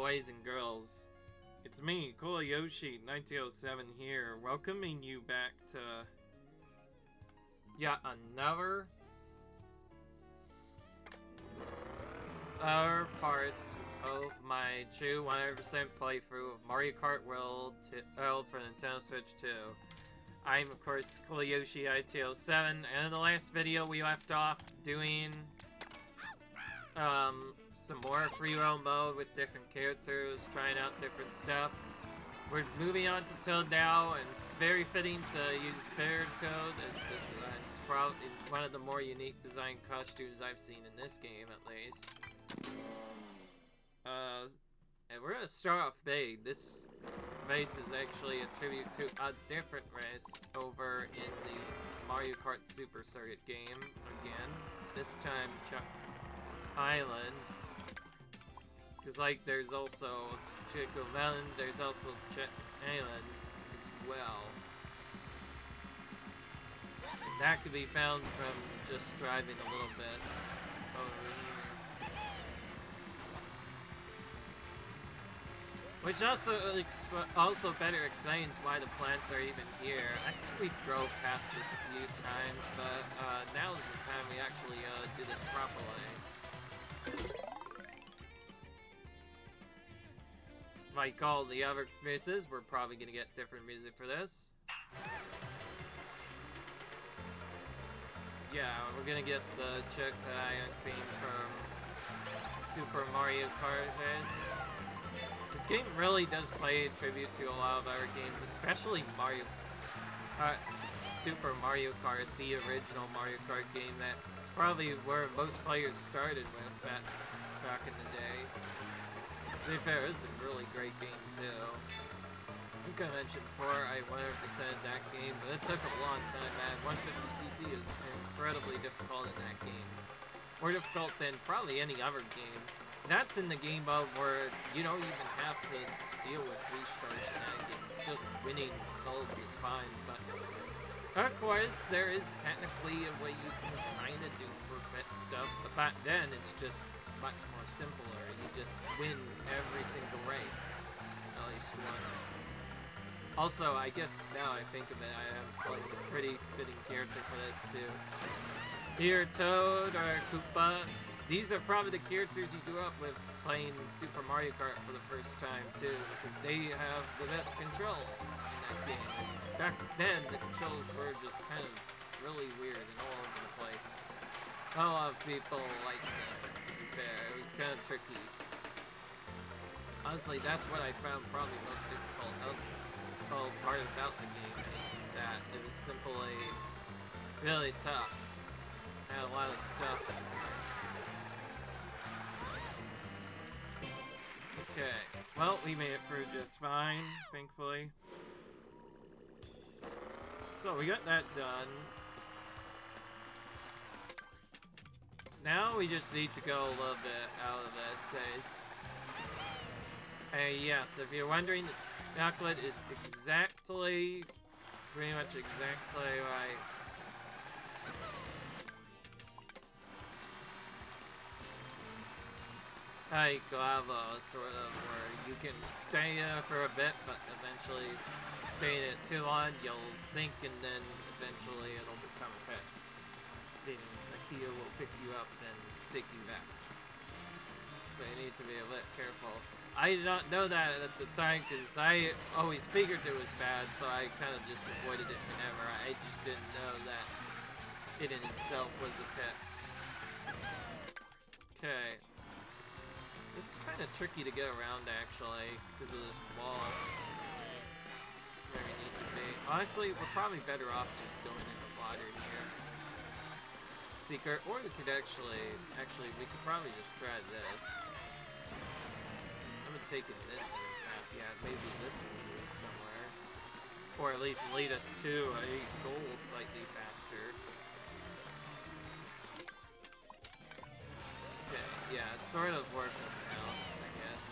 boys and girls. It's me, Yoshi1907 here, welcoming you back to yet another part of my true 100% playthrough of Mario Kart World for Nintendo Switch 2. I'm, of course, Yoshi1907, and in the last video we left off doing some more free roam mode with different characters, trying out different stuff. We're moving on to Toad now, and it's very fitting to use Bear Toad as this it's probably one of the more unique design costumes I've seen in this game, at least. And we're gonna start off big. This race is actually a tribute to a different race over in the Mario Kart Super Circuit game again. This time, Chuck Island. Because, like, there's also Chico Mountain, there's also Chuck Island as well. And that could be found from just driving a little bit over here. Which also better explains why the plants are even here. I think we drove past this a few times, but now's the time we actually do this properly. Like all the other races, we're probably gonna get different music for this. Yeah, we're gonna get the Chuck Island theme from Super Mario Kart race. This game really does pay tribute to a lot of other games, especially Super Mario Kart, the original Mario Kart game. That's probably where most players started with back in the day. To be fair, this is a really great game too. I think I mentioned before I 100%ed that game, but it took a long time, man. 150cc is incredibly difficult in that game. More difficult than probably any other game. That's in the game mode where you don't even have to deal with restarts in that game. It's just winning golds is fine, but of course there is technically a way you can kind of do perfect stuff, but back then it's just much more simpler. You just win every single race, at least once. Also, I guess now I think of it, I am playing a pretty fitting character for this too. Here, Toad or Koopa. These are probably the characters you grew up with playing Super Mario Kart for the first time too, because they have the best control in that game. Back then, the controls were just kind of really weird and all over the place. Not a lot of people liked them, to be fair. It was kind of tricky. Honestly, that's what I found probably most difficult part about the game, is that it was simply really tough. It had a lot of stuff. Okay, well, we made it through just fine, thankfully. So, we got that done. Now we just need to go a little bit out of this phase. Hey, yes, if you're wondering, the chocolate is pretty much exactly right. Like lava, sort of, where you can stay there for a bit, but eventually stay in it too long, you'll sink, and then eventually it'll become a pit. Then the key will pick you up and take you back. So you need to be a bit careful. I did not know that at the time, because I always figured it was bad, so I kind of just avoided it whenever. I just didn't know that it in itself was a pit. Okay. This is kind of tricky to get around, actually, because of this wall. Where we need to be. Honestly, we're probably better off just going in the water here. Secret, or we could actually, we could probably just try this. I'm taking this path. Yeah, maybe this will lead somewhere. Or at least lead us to a goal slightly faster. Okay, yeah, it's sort of working out, I guess.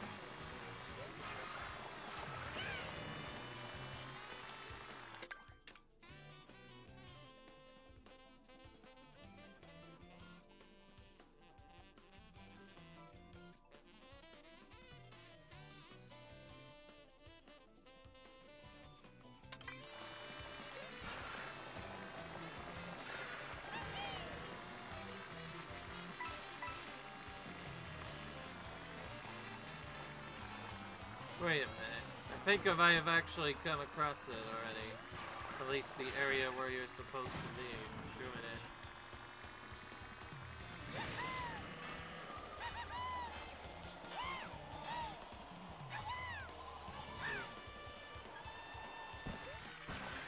Wait a minute. I think I might have actually come across it already. At least the area where you're supposed to be doing it.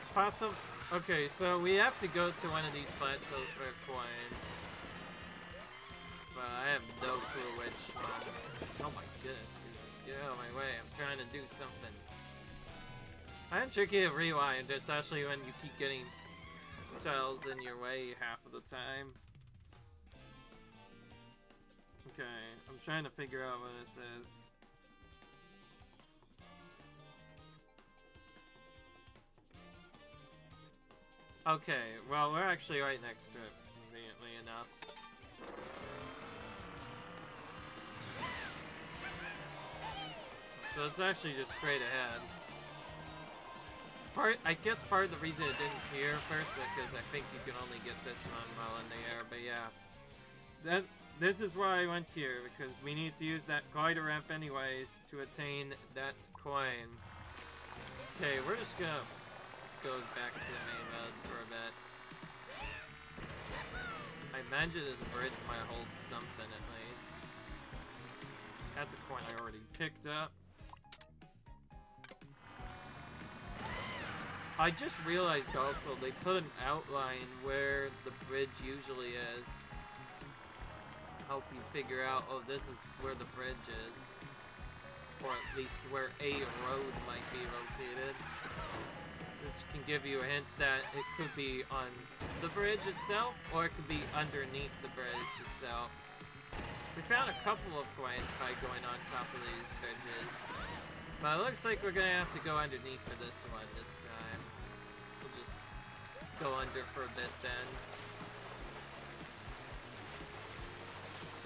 It's possible. Okay, so we have to go to one of these plateaus for a coin. But I have no clue which one. Oh my goodness, dude. Get out of my way. I'm trying to do something. I'm tricky to rewind, especially when you keep getting tiles in your way half of the time. Okay, I'm trying to figure out what this is. Okay, well, we're actually right next to it, conveniently enough. So it's actually just straight ahead. I guess part of the reason it didn't appear first is because I think you can only get this one while in the air, but yeah. This is why I went here, because we need to use that glider ramp anyways to attain that coin. Okay, we're just gonna go back to main mode for a bit. I imagine this bridge might hold something at least. That's a coin I already picked up. I just realized also they put an outline where the bridge usually is. Help you figure out, oh, this is where the bridge is. Or at least where a road might be located. Which can give you a hint that it could be on the bridge itself, or it could be underneath the bridge itself. We found a couple of coins by going on top of these bridges. But it looks like we're gonna have to go underneath for this one this time. We'll just go under for a bit then.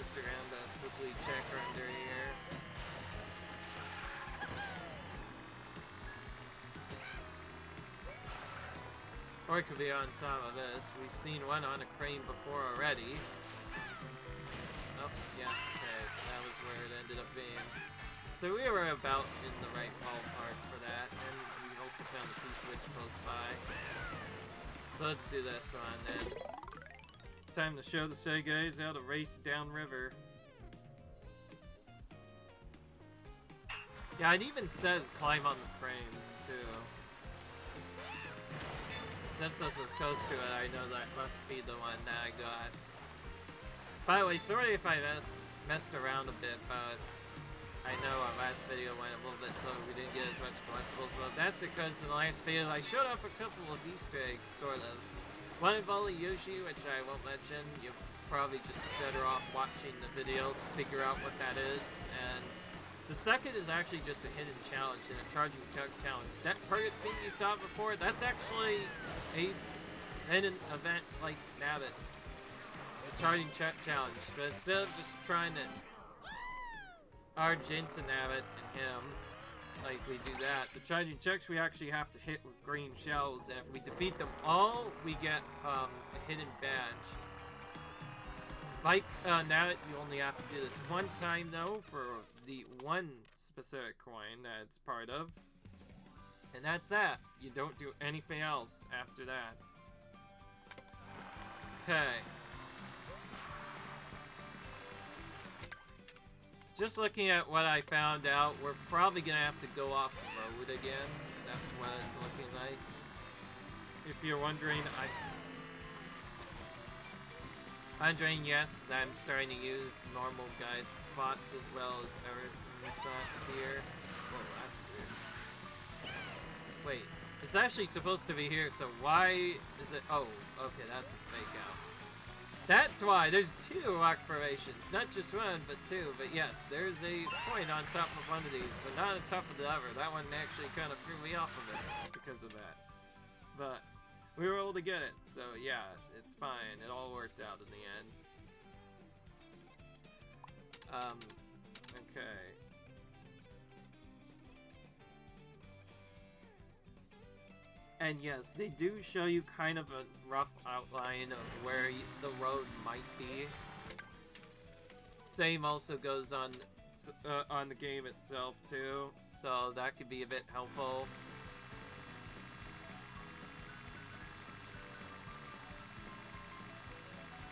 Looked around to quickly check under here. Or it could be on top of this. We've seen one on a crane before already. Oh, yeah, okay, that was where it ended up being. So we were about in the right ballpark for that, and we also found a key switch close by. So let's do this one then. Time to show the Sega guys how to race downriver. Yeah, it even says climb on the cranes too. Since this is close to it, I know that must be the one that I got. By the way, sorry if I messed around a bit, but I know our last video went a little bit slow, we didn't get as much collectibles, so that's because in the last video I showed off a couple of Easter eggs, sort of. One involving Yoshi, which I won't mention. You're probably just better off watching the video to figure out what that is, and the second is actually just a hidden challenge and a charging chuck challenge. That target thing you saw before, that's actually a hidden event like Nabbit. It's a charging chuck challenge, but instead of just trying to charge into Nabbit and him, like we do that, the charging chucks we actually have to hit with green shells, and if we defeat them all, we get a hidden badge. Like Nabbit, you only have to do this one time though, for the one specific coin that it's part of. And that's that. You don't do anything else after that. Okay. Just looking at what I found out, we're probably gonna have to go off the road again. That's what it's looking like. If you're wondering, yes, I'm starting to use normal guide spots as well as error spots here. Whoa, that's weird. Wait, it's actually supposed to be here, so why is it? Oh, okay, that's a fake out. That's why there's two rock formations, not just one, but two. But yes, there's a point on top of one of these, but not on top of the other. That one actually kind of threw me off of it because of that. But we were able to get it, so yeah, it's fine. It all worked out in the end. Okay. And yes, they do show you kind of a rough outline of where the road might be. Same also goes on on the game itself too, so that could be a bit helpful.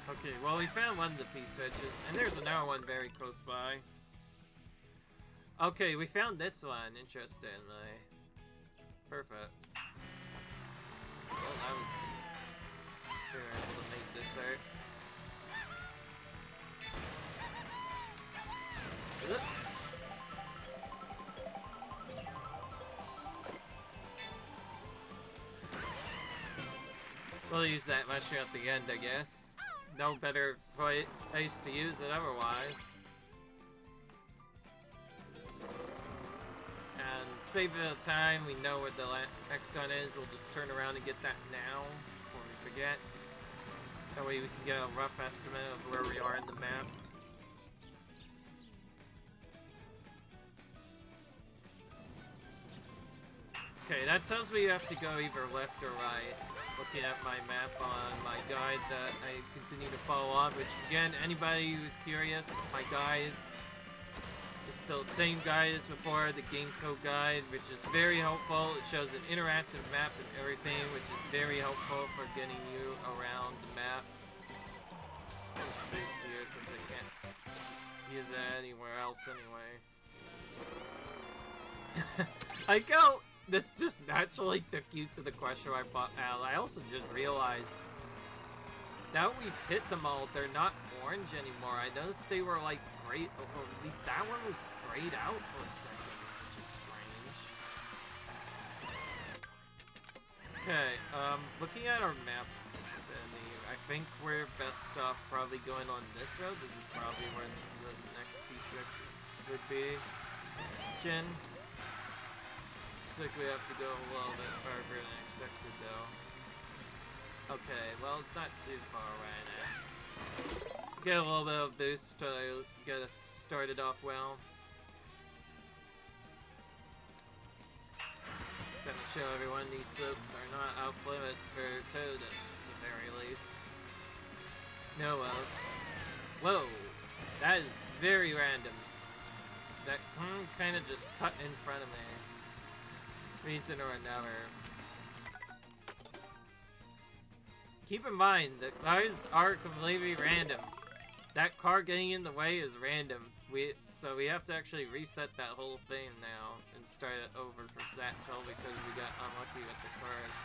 Okay, well we found one of the P-switches, and there's another one very close by. Okay, we found this one, interestingly. Perfect. Well, that was... We were able to make this hurt. We'll use that mushroom at the end, I guess. No better place to use it otherwise. And save a bit of time, we know where the next one is. We'll just turn around and get that now before we forget. That way we can get a rough estimate of where we are in the map. Okay, that tells me you have to go either left or right. Looking at my map on my guide that I continue to follow on, which again, anybody who's curious, my guide is still the same guide as before, the game code guide, which is very helpful. It shows an interactive map and everything, which is very helpful for getting you around the map. I'll just boost here since I can't use that anywhere else anyway. I go! This just naturally took you to the question where I bought Al. I also just realized now we've hit them all, they're not orange anymore. I noticed they were like grayed, or at least that one was grayed out for a second, which is strange. Okay, looking at our map, I think we're best off probably going on this road. This is probably where the next piece would be. Jin. Looks like we have to go a little bit further than expected though. Okay, well it's not too far right now. Get a little bit of boost to get us started off well. Gonna show everyone these slopes are not off limits for Toad at the very least. No, whoa, that is very random. That kind of just cut in front of me. Reason or another. Keep in mind that cars are completely random. That car getting in the way is random. So we have to actually reset that whole thing now and start it over for Satchel because we got unlucky with the cars.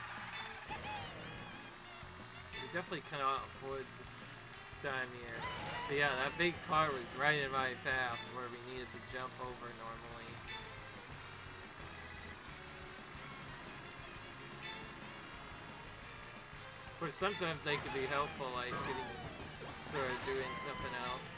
We definitely cannot afford time here. But yeah, that big car was right in my path where we needed to jump over normally. Of course, sometimes they could be helpful, like getting, sort of doing something else.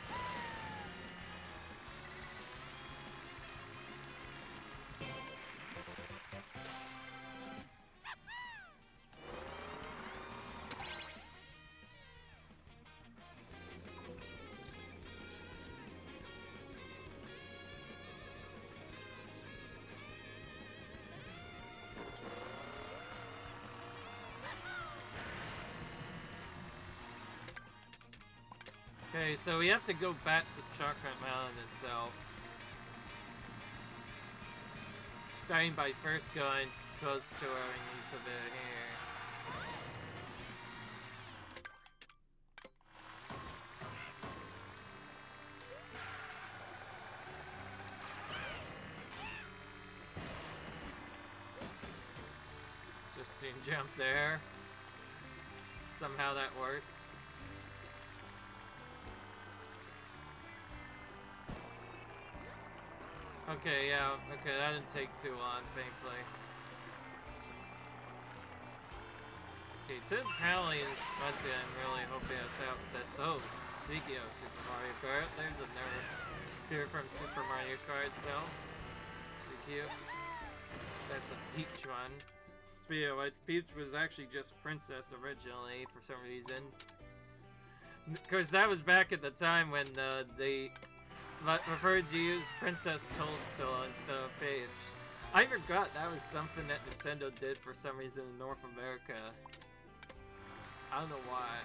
Okay, so we have to go back to Chocolate Mountain itself. Starting by first going close to where we need to be here. Just didn't jump there. Somehow that worked. Okay, yeah, okay, that didn't take too long, thankfully. Okay, Tid's Halley is, once again, I'm really hoping us out with this. Oh, speaking of Super Mario Kart, there's another here from Super Mario Kart, so it's pretty cute. That's a Peach one. Speaking of which, Peach was actually just Princess originally, for some reason. Because that was back at the time when they preferred to use Princess Toadstool instead of Paige. I forgot that was something that Nintendo did for some reason in North America. I don't know why.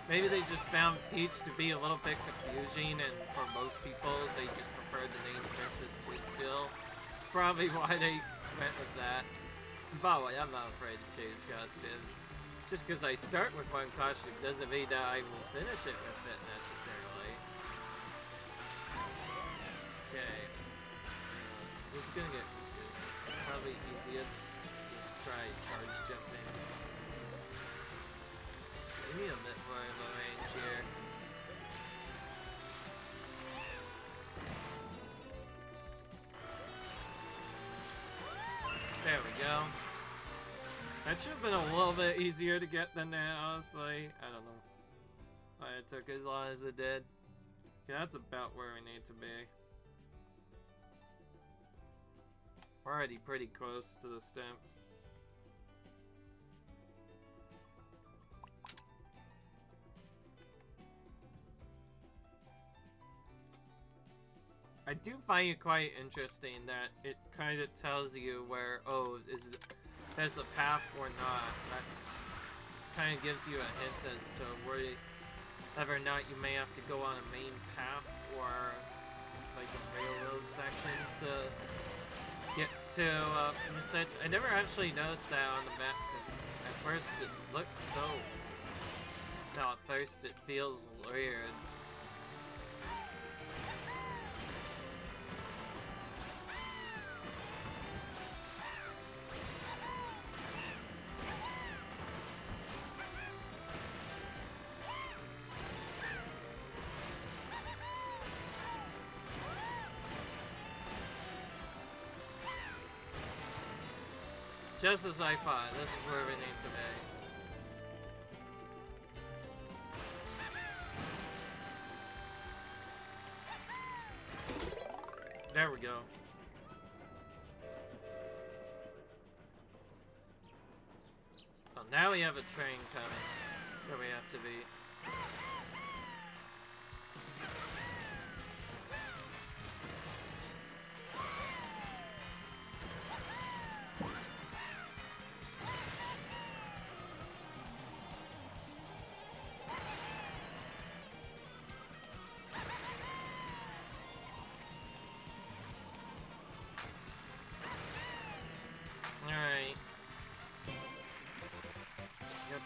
Maybe they just found Peach to be a little bit confusing, and for most people, they just prefer the name Princess Toadstool. It's probably why they went with that. By the way, I'm not afraid to change costumes. Just because I start with one costume doesn't mean that I will finish it with it necessarily. Okay. This is gonna get probably easiest. Just try charge jumping. Give me a bit more of a range here. There we go. That should have been a little bit easier to get than that, honestly. I don't know why it took as long as it did. Yeah, that's about where we need to be. We're already pretty close to the stamp. I do find it quite interesting that it kind of tells you where, oh, there's a path or not. That kind of gives you a hint as to whether or not you may have to go on a main path or like a railroad section to get to such. I never actually noticed that on the map because at first it looks so. No, at first it feels weird. Just as I thought, this is where we need to be. There we go. Well, now we have a train coming where we have to be.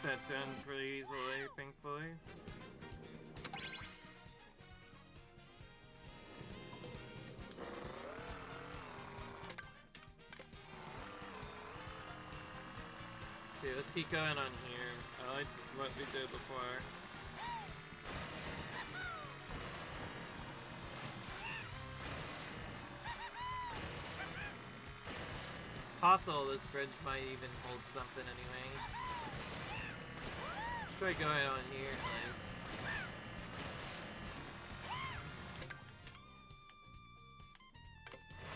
That done pretty easily, thankfully. Okay, let's keep going on here. I liked what we did before. It's possible this bridge might even hold something anyway. Try going on here, nice.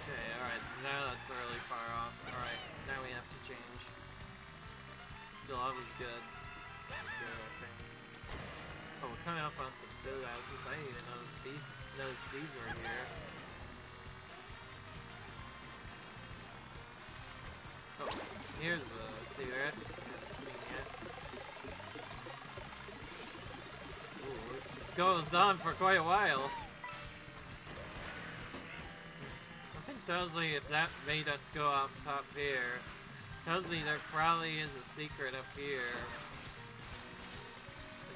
Okay, alright, now that's really far off. Alright, now we have to change. Still, all was good. Good, I think. Oh, we're coming up on some two houses. I didn't even know notice these were here. Oh, here's a cigarette. Haven't seen yet. This goes on for quite a while. Something tells me if that made us go up top here, tells me there probably is a secret up here.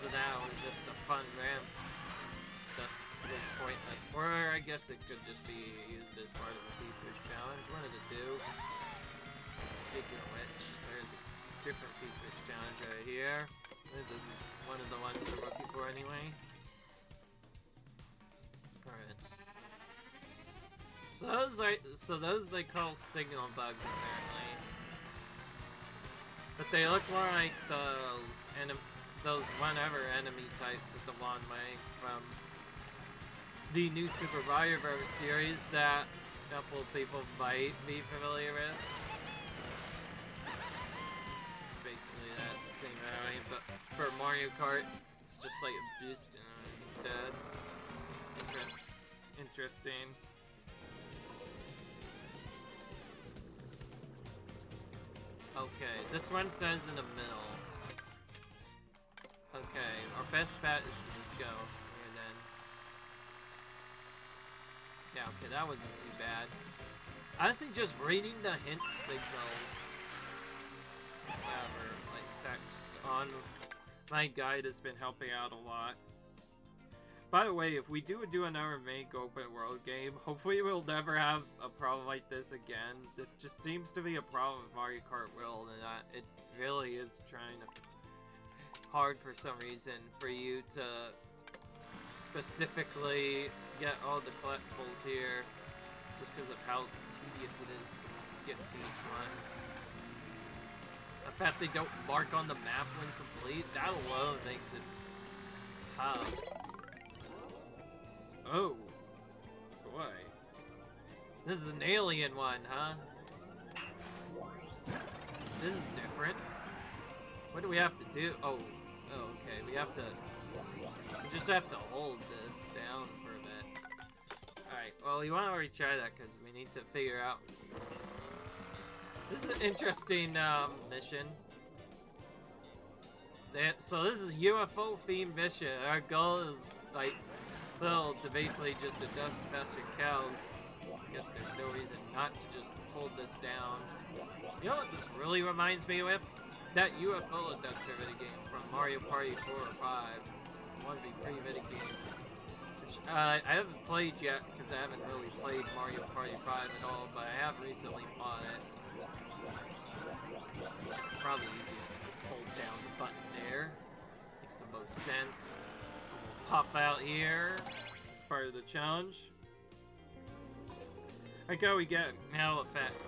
But that was just a fun ramp. That's pointless. Or I guess it could just be used as part of a research challenge. One of the two. Speaking of which, there's a different research challenge right here. This is one of the ones we're looking for anyway. Alright. So those they call signal bugs apparently. But they look more like those whatever enemy types that the one makes from the new Super Mario Bros. Series that a couple of people might be familiar with. Basically that same enemy, but for Mario Kart, it's just like a boost instead. It's interesting. Okay, this one says in the middle. Okay, our best bet is to just go here then. Yeah, okay, that wasn't too bad. Honestly, just reading the hint signals, whatever, like text on my guide has been helping out a lot. By the way, if we do another make open world game, hopefully we'll never have a problem like this again. This just seems to be a problem with Mario Kart World, and it really is trying to hard for some reason for you to specifically get all the collectibles here, just because of how tedious it is to get to each one. The fact they don't mark on the map when complete, that alone makes it tough. Oh, boy. This is an alien one, huh? This is different. What do we have to do? Oh, okay. We just have to hold this down for a bit. Alright, well, you want to retry that because we need to figure out. This is an interesting mission. So this is UFO themed mission. Our goal is like to basically just abduct faster cows. I guess there's no reason not to just hold this down. You know what this really reminds me of? That UFO abductor minigame from Mario Party 4 or 5. 1v3 minigame. Which I haven't played yet because I haven't really played Mario Party 5 at all, but I have recently bought it. Probably easiest to just hold down the button there. Makes the most sense. We'll pop out here as part of the challenge. Like how we get now effect.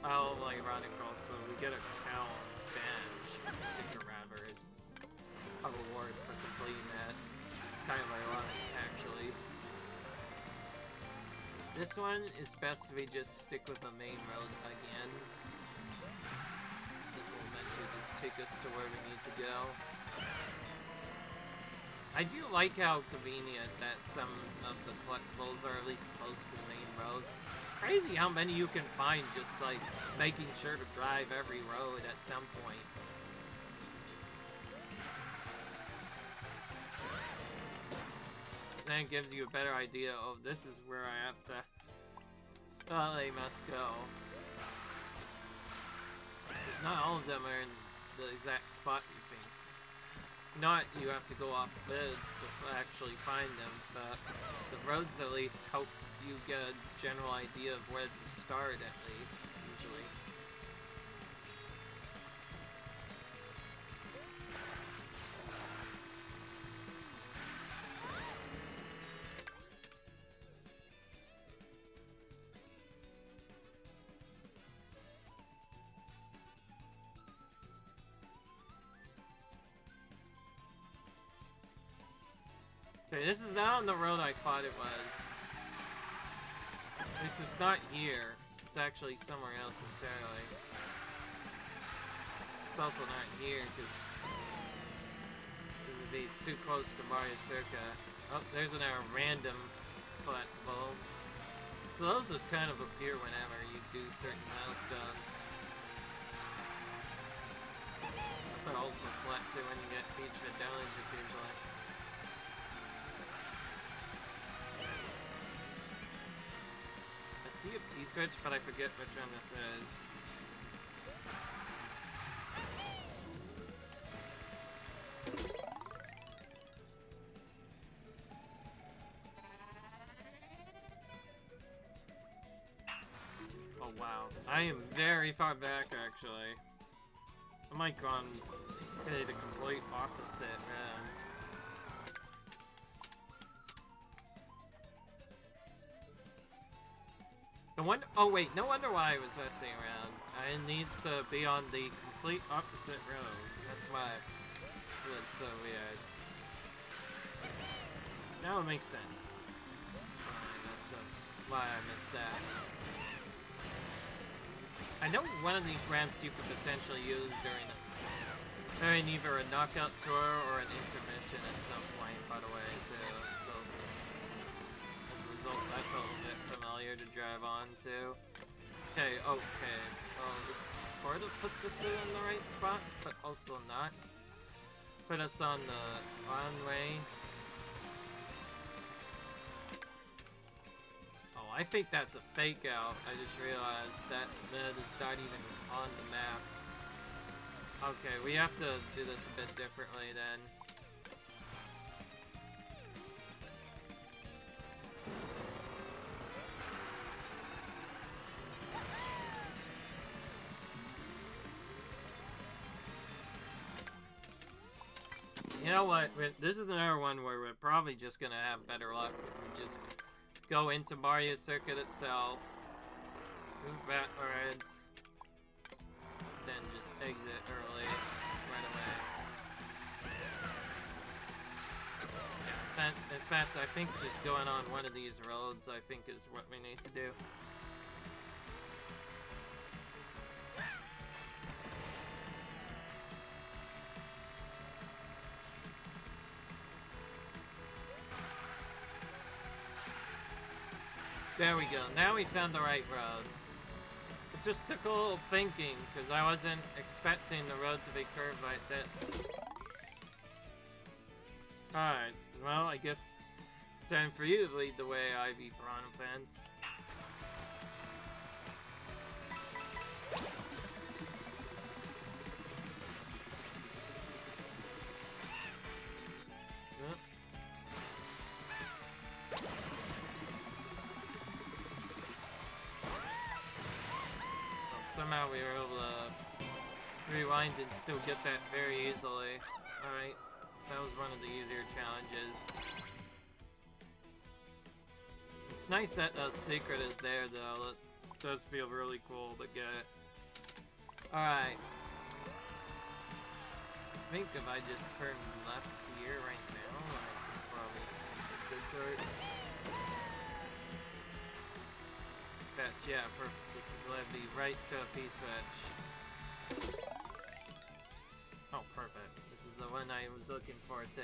I'll like running across, so we get a cow bench sticker wrapper as a reward for completing that. Kind of ironic, actually. This one is best if we just stick with the main road again. This will eventually just take us to where we need to go. I do like how convenient that some of the collectibles are at least close to the main road. It's crazy how many you can find just like making sure to drive every road at some point. Then it gives you a better idea of this is where I have to. They must go. Because not all of them are in the exact spot you think. Not you have to go off bids to actually find them, but the roads at least help you get a general idea of where to start at least, usually. Okay, this is not on the road I thought it was. At least it's not here. It's actually somewhere else entirely. It's also not here because it would be too close to Mario Circa. Oh, there's another random collectible. So those just kind of appear whenever you do certain milestones. But also collect it when you get featured at Downage occasionally. I see a P-switch, but I forget which one this is. Oh wow, I am very far back actually. I might go on the complete opposite, man. Oh wait, no wonder why I was messing around. I need to be on the complete opposite road. That's why it was so weird. Now it makes sense. Why I missed that. I know one of these ramps you could potentially use during either a knockout tour or an intermission at some point, by the way, too. So, as a result, that felt a bit familiar to drive on, too. Okay, okay. Well, this sort of put this in the right spot, but also not. put us on the runway. Oh, I think that's a fake out. I just realized that mid is not even on the map. Okay, we have to do this a bit differently then. You know what? This is another one where we're probably just gonna have better luck if we just go into Mario Circuit itself, move backwards, then just exit early, right away. Yeah, in fact, I think just going on one of these roads, I think, is what we need to do. There we go. Now we found the right road. It just took a little thinking, because I wasn't expecting the road to be curved like this. Alright, well, I guess it's time for you to lead the way, Ivy Piranha fans. Somehow we were able to rewind and still get that very easily. Alright, that was one of the easier challenges. It's nice that that secret is there though. It does feel really cool to get it. Alright. I think if I just turn left here right now, I can probably get this sort. Fetch, yeah, perfect. This is led me right to a P-switch. Oh, perfect. This is the one I was looking for, too.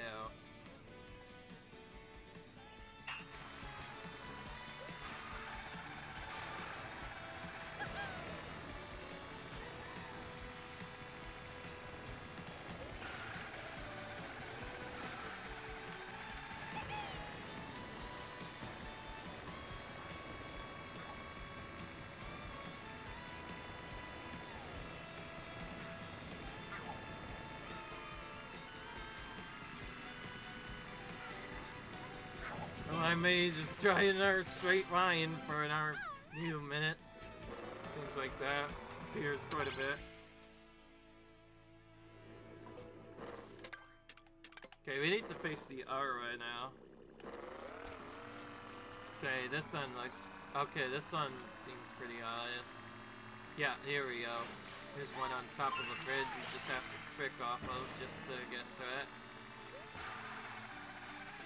I may just try another straight line for another few minutes. Seems like that appears quite a bit. Okay, we need to face the R right now. Okay, this one looks... Okay, this one seems pretty obvious. Yeah, here we go. Here's one on top of a bridge you just have to trick off of just to get to it.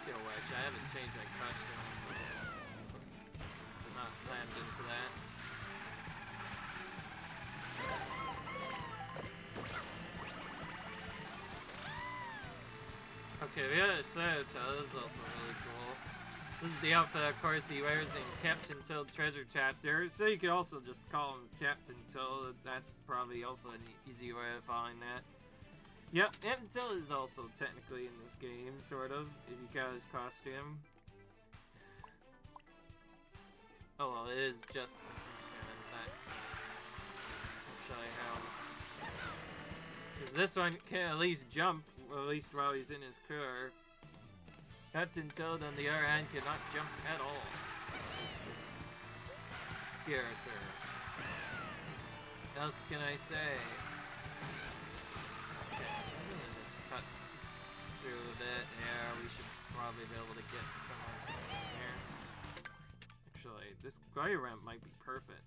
Yo, Wedge, I haven't changed my costume. Did not land into that. Okay, we got a Sato. This is also really cool. This is the outfit, of course, he wears in Captain Tilt Treasure Chapter. So you could also just call him Captain Tilt. That's probably also an easy way of following that. Yep, Captain Tilt is also technically in this game, sort of, if you got his costume. Oh, well, it is just... Okay, I'll show you how. Because this one can at least jump, at least while he's in his car. Captain Tilt, on the other hand, cannot jump at all. It's just... scares her. What else can I say? Through a bit. Yeah, we should probably be able to get somewhere here. Actually, this guy ramp might be perfect.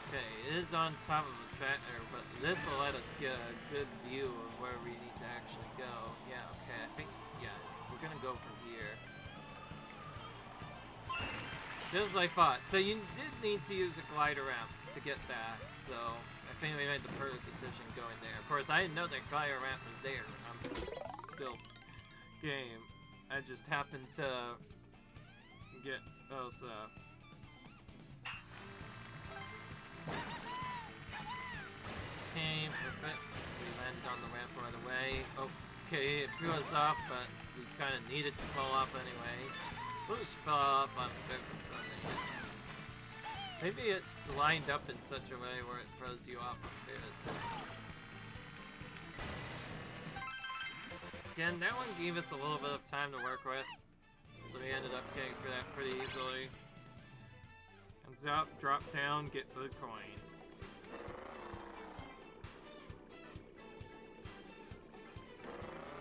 Okay, it is on top of a tractor, but this will let us get a good view of where we need to actually go. Yeah, okay, I think, yeah, we're gonna go from here. Just as I thought. So you did need to use a glider ramp to get that, so I think we made the perfect decision going there. Of course, I didn't know that glider ramp was there. I'm still game. I just happened to get those, Okay, perfect. We landed on the ramp right away. Oh, okay, it threw us off, but we kind of needed to fall off anyway. We'll just fall off on purpose on these. Maybe it's lined up in such a way where it throws you off of this. Again, that one gave us a little bit of time to work with, so we ended up getting through that pretty easily. Hands up, drop down, get the coins.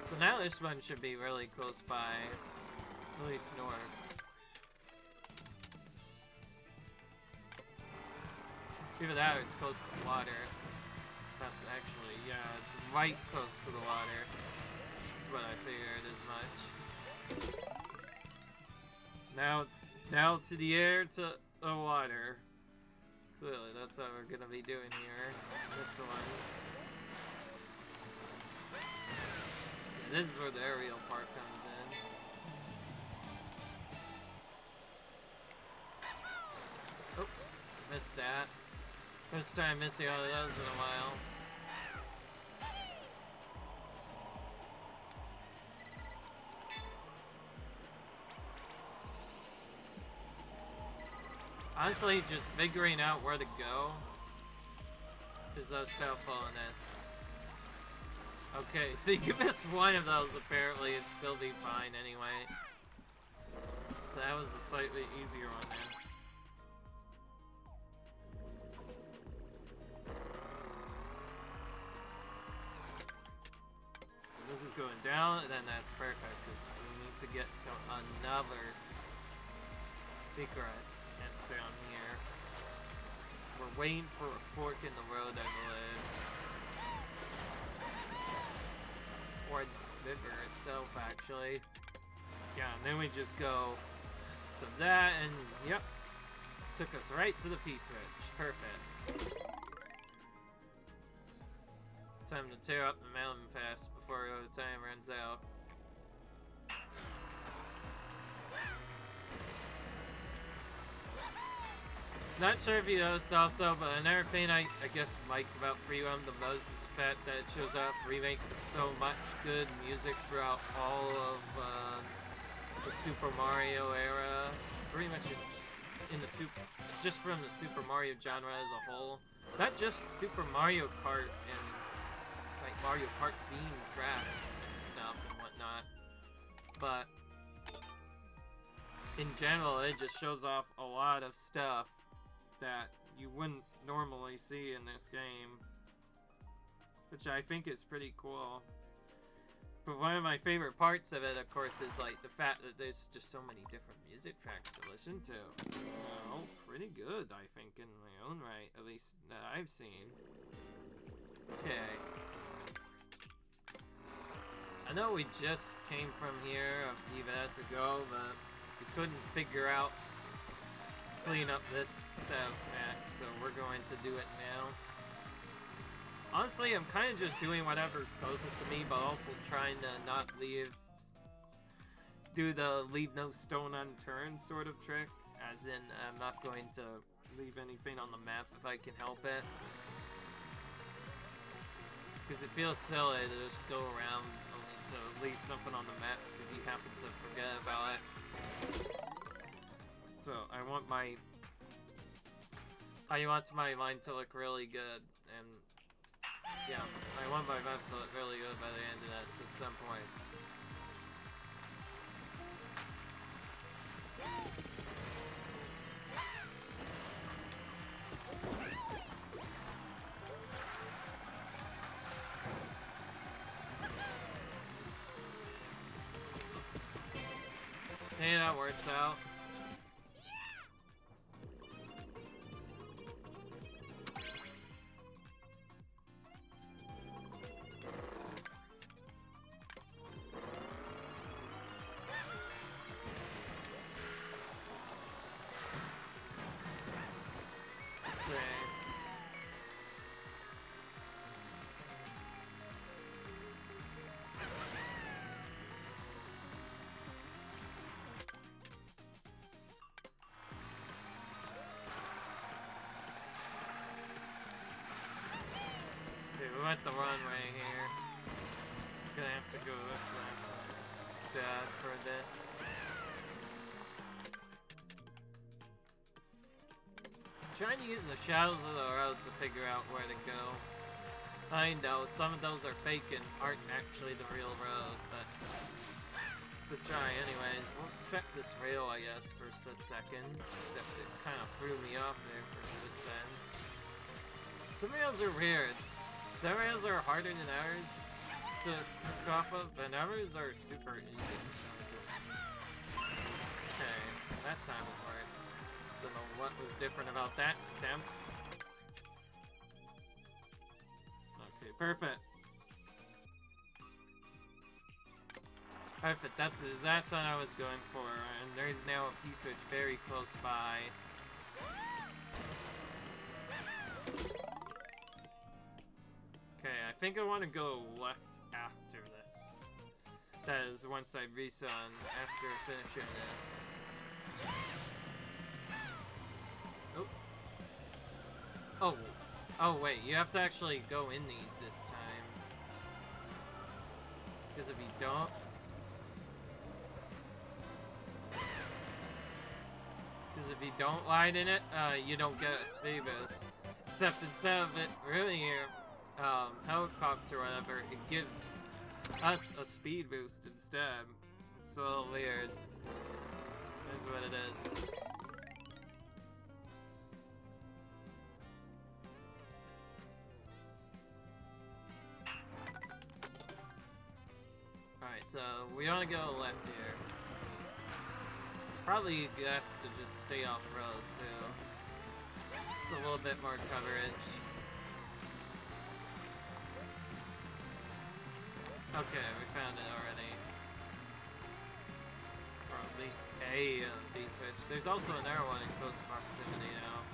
So now this one should be really close by, at least north. Either that or it's close to the water. Actually, yeah, it's right close to the water. That's what I figured as much. Now to the air, to the water. Clearly, that's what we're gonna be doing here. This one. Yeah, this is where the aerial part comes in. Oh, missed that. First time missing all of those in a while. Honestly, just figuring out where to go is so helpful in this. Okay, so you can miss one of those apparently and still be fine anyway. So that was a slightly easier one then. This is going down, and then that's perfect because we need to get to another secret. That's down here. We're waiting for a fork in the road, I believe. Or the river itself, actually. Yeah, and then we just go stuff that, and yep. Took us right to the P-switch. Perfect. Time to tear up the mountain fast before the time runs out. Not sure if you noticed also, but another thing I guess like about Free Roam the most is the fact that it shows off remakes of so much good music throughout all of the Super Mario era. Pretty much just from the Super Mario genre as a whole. Not just Super Mario Kart and like Mario Kart themed tracks and stuff and whatnot, but in general it just shows off a lot of stuff that you wouldn't normally see in this game, which I think is pretty cool. But one of my favorite parts of it, of course, is like the fact that there's just so many different music tracks to listen to. Well, pretty good, I think, in my own right, at least that I've seen. Okay. I know we just came from here a few minutes ago, but we couldn't figure out clean up this sound pack, so we're going to do it now. Honestly, I'm kind of just doing whatever's closest to me, but also trying to not do the leave no stone unturned sort of trick, as in I'm not going to leave anything on the map if I can help it. Because it feels silly to just go around only to leave something on the map because you happen to forget about it. So I want my line to look really good, and yeah, I want my map to look really good by the end of this at some point. Hey, that works out. went the wrong way here. Gonna have to go this way instead for a bit. I'm trying to use the shadows of the road to figure out where to go. I know some of those are fake and aren't actually the real road, but it's the try anyways. We'll check this rail, I guess, for a second. Except it kind of threw me off there for a split second. Some rails are weird. Some rails are harder than ours to hook off of, and others are super easy. Okay, that time it worked. Don't know what was different about that attempt. Okay, perfect. Perfect, that's the exact one I was going for, and there's now a P-switch very close by. Okay, I think I want to go left after this. That is once I respawn after finishing this. Oh. Oh. Oh, wait, you have to actually go in these this time. Because if you don't... Because if you don't light in it, you don't get a speed boost. Except instead of it really helicopter or whatever, it gives us a speed boost instead. It's a little weird. That's what it is. Alright, so we want to go left here. Probably best to just stay off road too. It's a little bit more coverage. Okay, we found it already. Or at least a V-switch. There's also another one in close proximity now.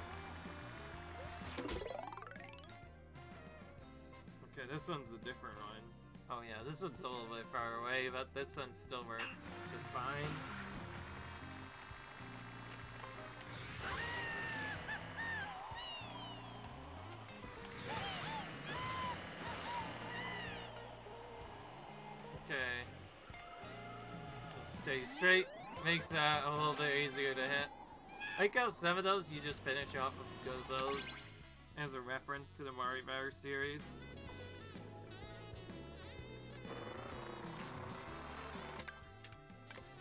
Okay, this one's a different one. Oh yeah, this one's a little bit far away, but this one still works just fine. Okay. Just stay straight. Makes that a little bit easier to hit. I like how some of those you just finish off of those as a reference to the Mario Kart series.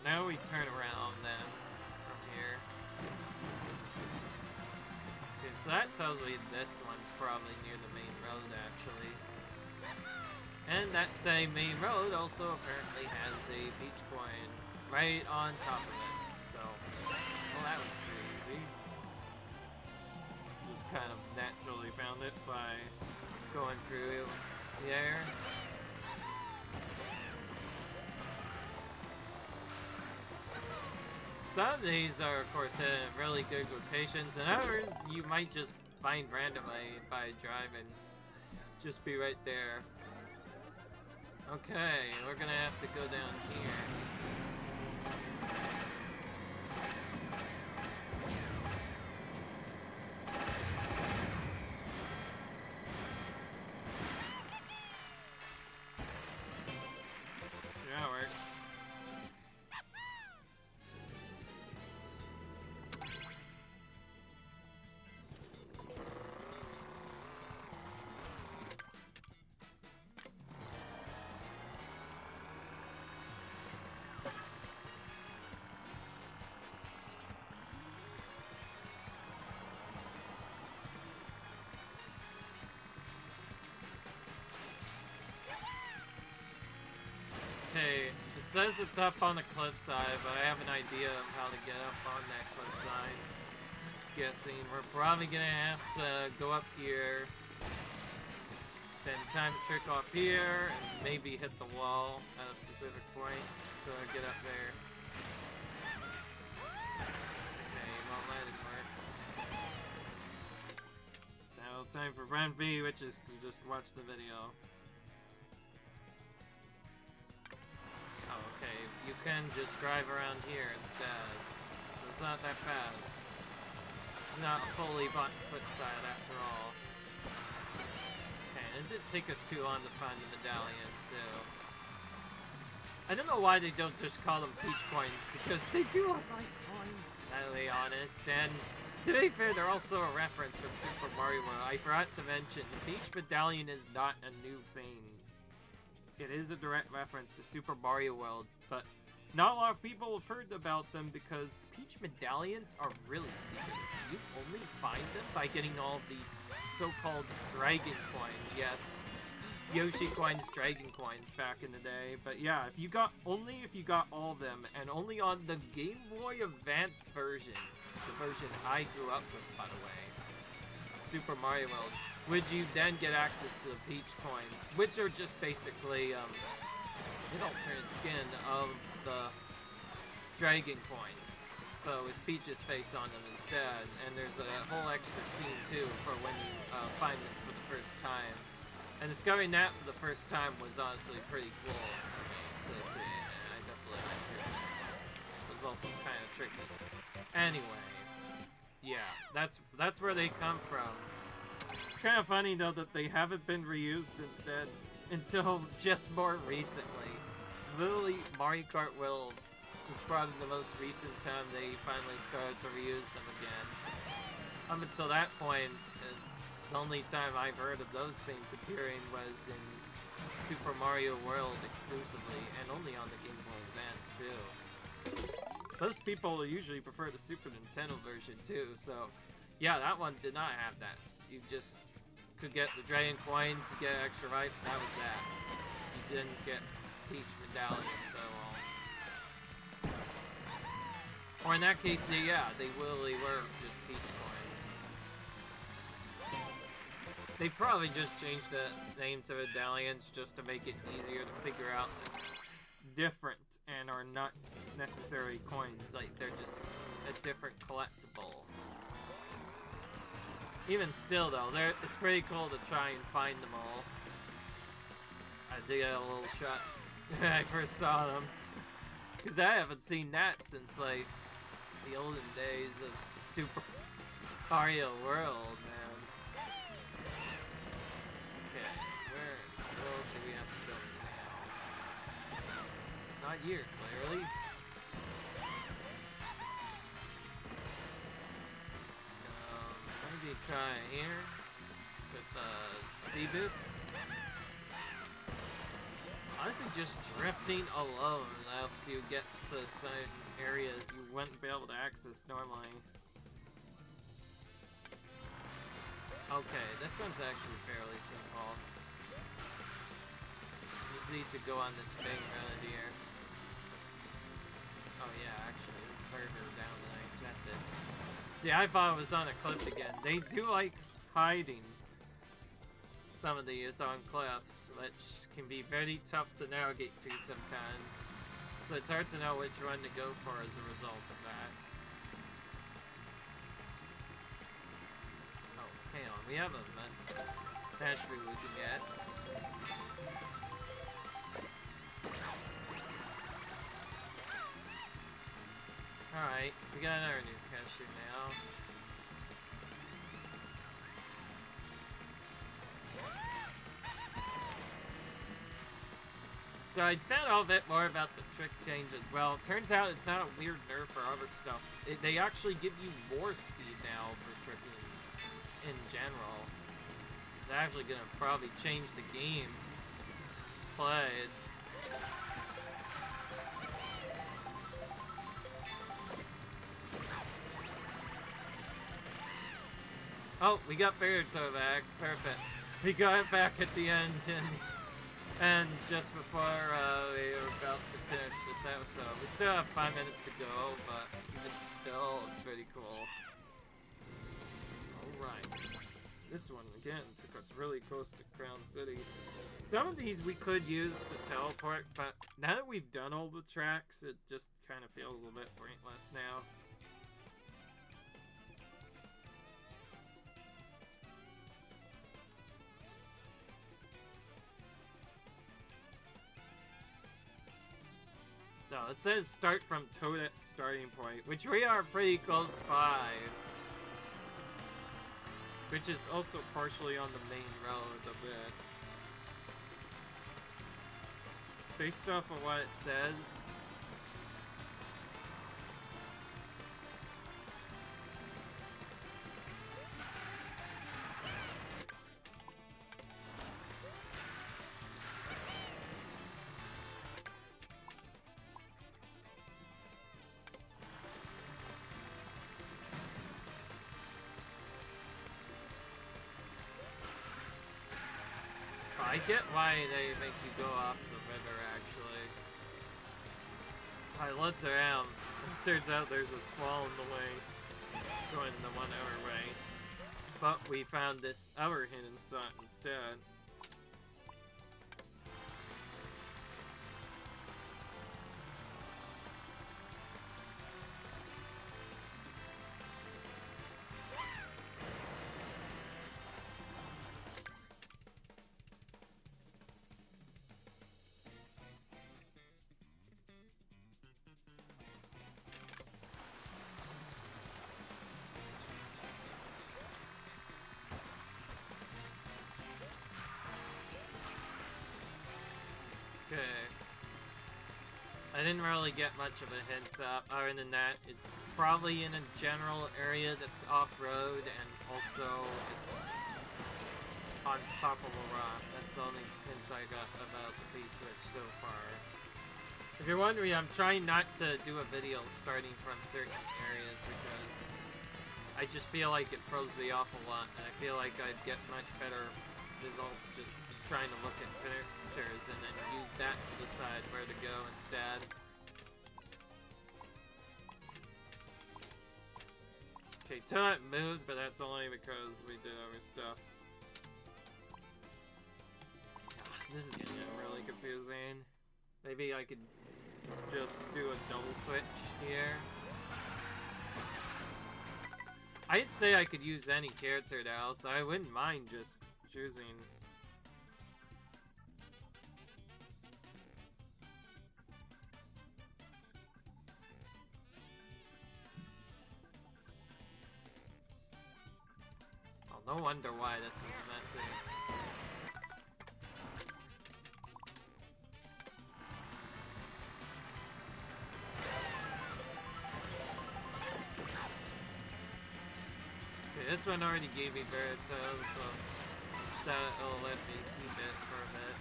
Now we turn around then from here. Okay, so that tells me this one's probably near the main road actually. And that same main road also apparently has a beach coin right on top of it. So, well, that was pretty easy. Just kind of naturally found it by going through the air. Some of these are, of course, in really good locations, and others you might just find randomly by driving. Just be right there. Okay, we're gonna have to go down here. Yeah, it works. Okay, it says it's up on the cliffside, but I have an idea of how to get up on that cliffside. Guessing we're probably gonna have to go up here, then time a trick off here, and maybe hit the wall at a specific point to get up there. Okay, won't let it work. Now time for Grand Prix, which is to just watch the video. Okay, you can just drive around here instead, so it's not that bad. It's not a fully bought cliffside after all. Okay, it didn't take us too long to find the medallion, too. I don't know why they don't just call them peach coins, because they do look like coins, to be honest. And to be fair, they're also a reference from Super Mario World. I forgot to mention, the peach medallion is not a new thing. It is a direct reference to Super Mario World, but not a lot of people have heard about them because the peach medallions are really secret. You only find them by getting all the so-called dragon coins. Yes, Yoshi coins, dragon coins back in the day. But yeah, if you got all of them, and only on the Game Boy Advance version, the version I grew up with, by the way, Super Mario World, would you then get access to the peach coins, which are just basically an alternate skin of the dragon coins, but with Peach's face on them instead. And there's a whole extra scene too for when you find them for the first time. And discovering that for the first time was honestly pretty cool to see. I definitely liked it. It was also kind of tricky. Anyway, yeah, that's where they come from. It's kind of funny though that they haven't been reused instead until just more recently. Literally, Mario Kart World was probably the most recent time they finally started to reuse them again. Up until that point, the only time I've heard of those things appearing was in Super Mario World exclusively, and only on the Game Boy Advance too. Most people usually prefer the Super Nintendo version too, so yeah, that one did not have that. You just could get the dragon coins, you get extra life, that was that. You didn't get peach medallions at all. Or in that case, they literally were just peach coins. They probably just changed the name to medallions just to make it easier to figure out that different and are not necessarily coins, like they're just a different collectible. Even still though, it's pretty cool to try and find them all. I did get a little shot when I first saw them, because I haven't seen that since like the olden days of Super Mario World, man. Okay, where in the world do we have to go now? Not here, clearly. Maybe try here with speed boost. Honestly, just drifting alone helps you get to certain areas you wouldn't be able to access normally. Okay, this one's actually fairly simple. You just need to go on this big road here. Oh yeah, actually, it was further down than I expected. See, I thought it was on a cliff again. They do like hiding some of these on cliffs, which can be very tough to navigate to sometimes. So it's hard to know which one to go for as a result of that. Oh, hang on. We have a mastery we can get. Alright, we got another new cashier now. So I found out a bit more about the trick change as well. Turns out it's not a weird nerf for other stuff. They actually give you more speed now for tricking in general. It's actually gonna probably change the game it's played. Oh, we got Baruto back. Perfect. We got it back at the end, and just before we were about to finish this episode. We still have 5 minutes to go, but even still, it's pretty cool. Alright. This one, again, took us really close to Crown City. Some of these we could use to teleport, but now that we've done all the tracks, it just kind of feels a bit pointless now. No, it says start from Toadette's starting point, which we are pretty close by. which is also partially on the main road a bit. Based off of what it says, I get why they make you go off the river, actually. So I looked around, and turns out there's a squall in the way, going the 1 hour way. But we found this other hidden spot instead. Okay. I didn't really get much of a heads up. Other than that, it's probably in a general area that's off-road, and also it's on top of a rock. That's the only hints I got about the P-Switch so far. If you're wondering, I'm trying not to do a video starting from certain areas because I just feel like it throws me off a lot, and I feel like I'd get much better results just trying to look at pictures and then use that to decide where to go instead. Okay, Toad moved, but that's only because we did other stuff. This is getting really confusing. Maybe I could just do a double switch here. I'd say I could use any character now, so I wouldn't mind just choosing. Oh, no wonder why this was messy. Okay, this one already gave me Verito, so instead it'll let me keep it for a bit.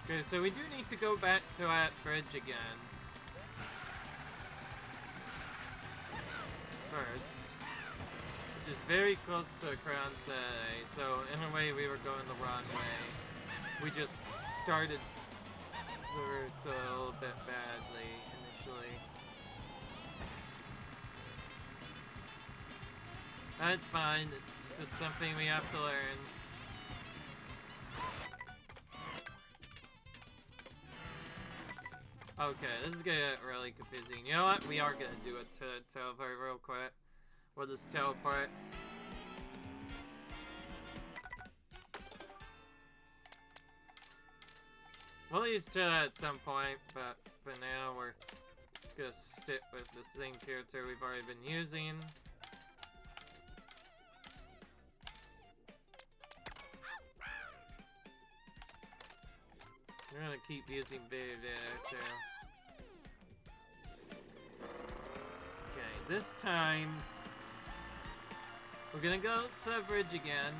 Okay, so we do need to go back to that bridge again. First. Which is very close to Crown City, so in a way we were going the wrong way. We just started the route a little bit badly initially. That's fine, it's just something we have to learn. Okay, this is gonna get really confusing. You know what? We are gonna do a teleport real quick. We'll just teleport. We'll use that at some point, but for now we're gonna stick with the same character we've already been using. We're gonna keep using Baby too. Okay, this time we're gonna go to the bridge again.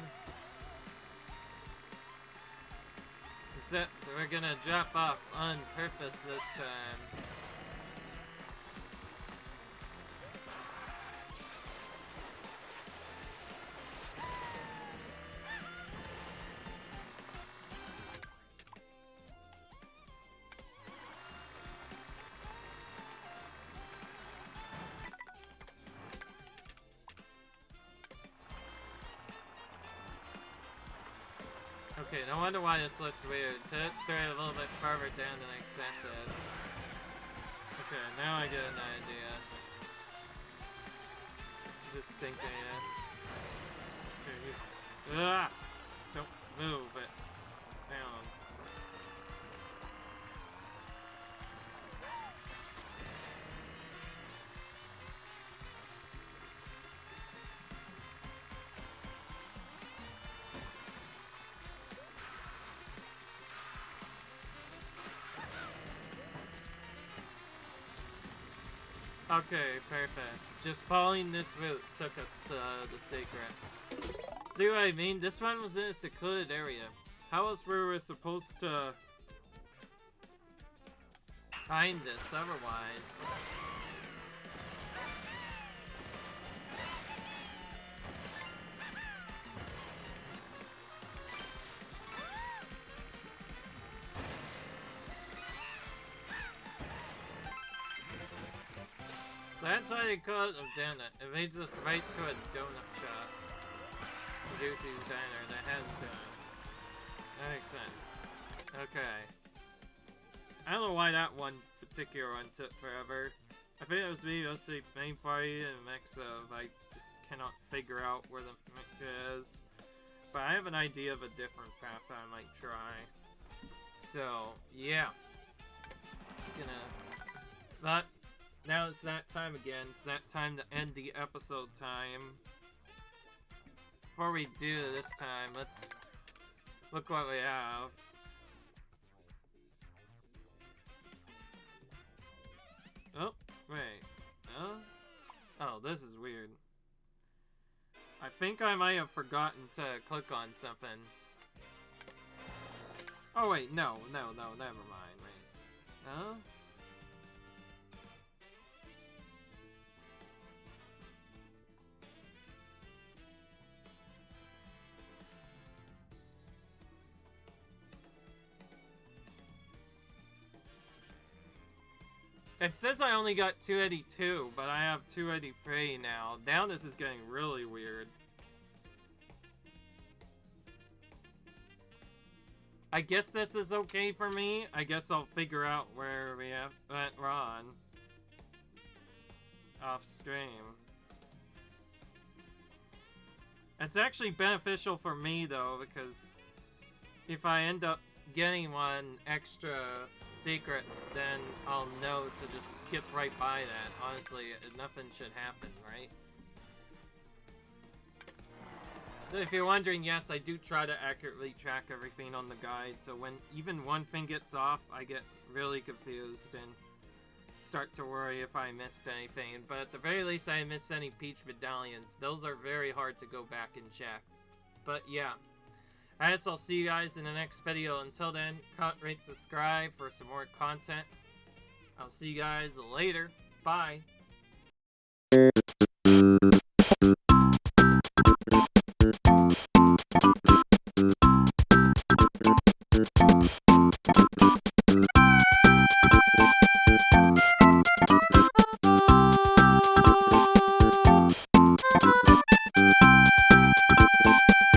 So we're gonna drop off on purpose this time. Okay, no wonder why this looked weird. It started a little bit farther down than I expected. Okay, now I get an idea. Just thinking this. Okay, don't move it down. Okay, perfect. Just following this route took us to the secret. See what I mean? This one was in a secluded area. How else were we supposed to find this otherwise? So that's why they call it a donut. It leads us right to a donut shop. Goofy's Diner that has donut. That makes sense. Okay. I don't know why that one particular one took forever. I think it was mostly main party and a mix of I just cannot figure out where the mix is. But I have an idea of a different path that I might try. So, yeah. But now it's that time again. It's that time to end the episode time. Before we do this time, let's look what we have. Oh, wait. Oh, this is weird. I think I might have forgotten to click on something. Oh, wait, no, never mind, wait. Huh? It says I only got 282, but I have 283 now. Now this is getting really weird. I guess this is okay for me. I guess I'll figure out where we went wrong. Off stream. It's actually beneficial for me though, because if I end up getting one extra secret, then I'll know to just skip right by that. Honestly, nothing should happen, right? So if you're wondering, yes, I do try to accurately track everything on the guide, so when even one thing gets off, I get really confused and start to worry if I missed anything. But at the very least, I missed any Peach medallions. Those are very hard to go back and check. But yeah. I guess I'll see you guys in the next video. Until then, comment, rate, subscribe for some more content. I'll see you guys later. Bye.